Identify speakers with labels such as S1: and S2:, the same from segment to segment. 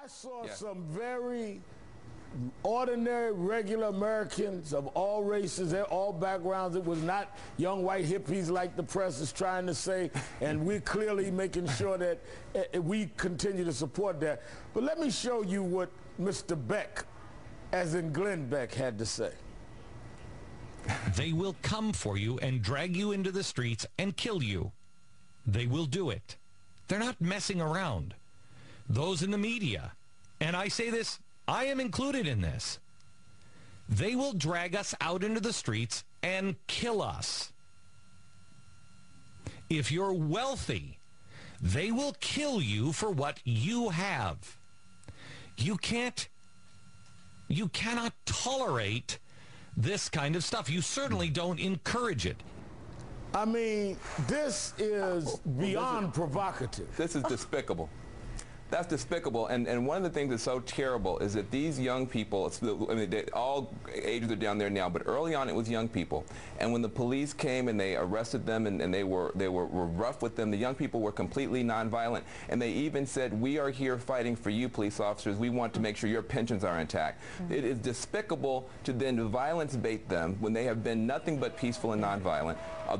S1: I saw some very ordinary, regular Americans of all races, all backgrounds. It was not young white hippies like the press is trying to say, and we're clearly making sure that we continue to support that. But let me show you what Mr. Beck, as in Glenn Beck, had to say.
S2: They will come for you and drag you into the streets and kill you. They will do it. They're not messing around. Those in the media, and I say this, I am included in this, they will drag us out into the streets and kill us. If you're wealthy, they will kill you for what you have. You cannot tolerate this kind of stuff. You certainly don't encourage it.
S1: I mean, this is beyond provocative.
S3: This is despicable. That's despicable, and one of the things that's so terrible is that these young people, I mean, all ages are down there now, but early on it was young people, and when the police came and they arrested them and they were rough with them, the young people were completely nonviolent, and they even said, "We are here fighting for you, police officers. We want to make sure your pensions are intact." It is despicable to then violence bait them when they have been nothing but peaceful and nonviolent.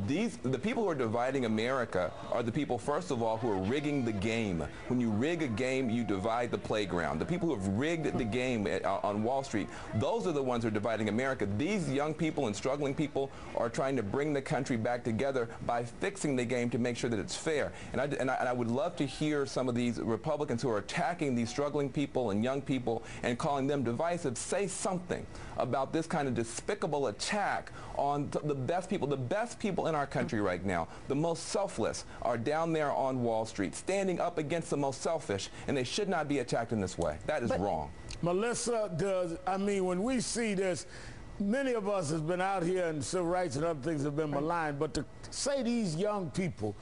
S3: The people who are dividing America are the people, first of all, who are rigging the game. When you rig a game, you divide the playground. The people who have rigged the game on Wall Street, those are the ones who are dividing America. These young people and struggling people are trying to bring the country back together by fixing the game to make sure that it's fair. And I would love to hear some of these Republicans who are attacking these struggling people and young people and calling them divisive say something about this kind of despicable attack on the best people in our country right now. The most selfless are down there on Wall Street, standing up against the most selfish, and they should not be attacked in this way. That is wrong.
S1: Melissa, I mean, when we see this, many of us have been out here and civil rights and other things have been maligned, but to say these young people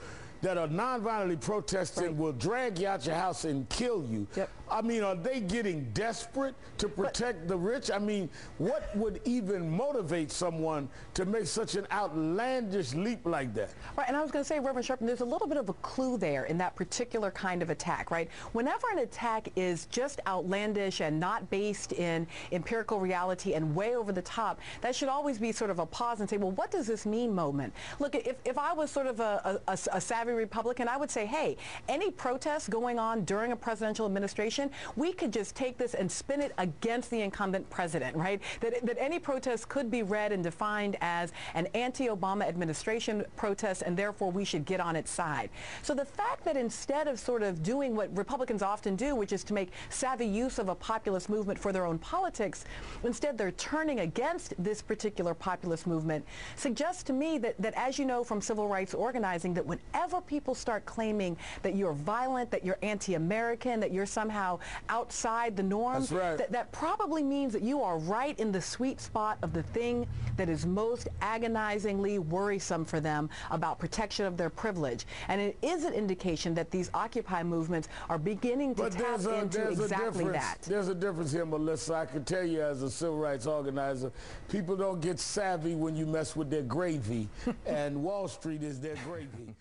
S1: that are nonviolently protesting will drag you out your house and kill you. I mean, are they getting desperate to protect the rich? I mean, what would even motivate someone to make such an outlandish leap like that?
S4: Right, and I was going to say, Reverend Sharpton, there's a little bit of a clue there in that particular kind of attack, right? Whenever an attack is just outlandish and not based in empirical reality and way over the top, that should always be sort of a pause and say, well, what does this mean moment? Look, if I was sort of a savvy Republican, I would say, hey, any protests going on during a presidential administration, we could just take this and spin it against the incumbent president, right? That any protest could be read and defined as an anti-Obama administration protest, and therefore we should get on its side. So the fact that instead of sort of doing what Republicans often do, which is to make savvy use of a populist movement for their own politics, instead they're turning against this particular populist movement, suggests to me that as you know from civil rights organizing, that whenever people start claiming that you're violent, that you're anti-American, that you're somehow outside the norm, that probably means that you are right in the sweet spot of the thing that is most agonizingly worrisome for them about protection of their privilege. And it is an indication that these Occupy movements are beginning to tap into exactly that.
S1: There's a difference here, Melissa. I can tell you as a civil rights organizer, people don't get savvy when you mess with their gravy, and Wall Street is their gravy.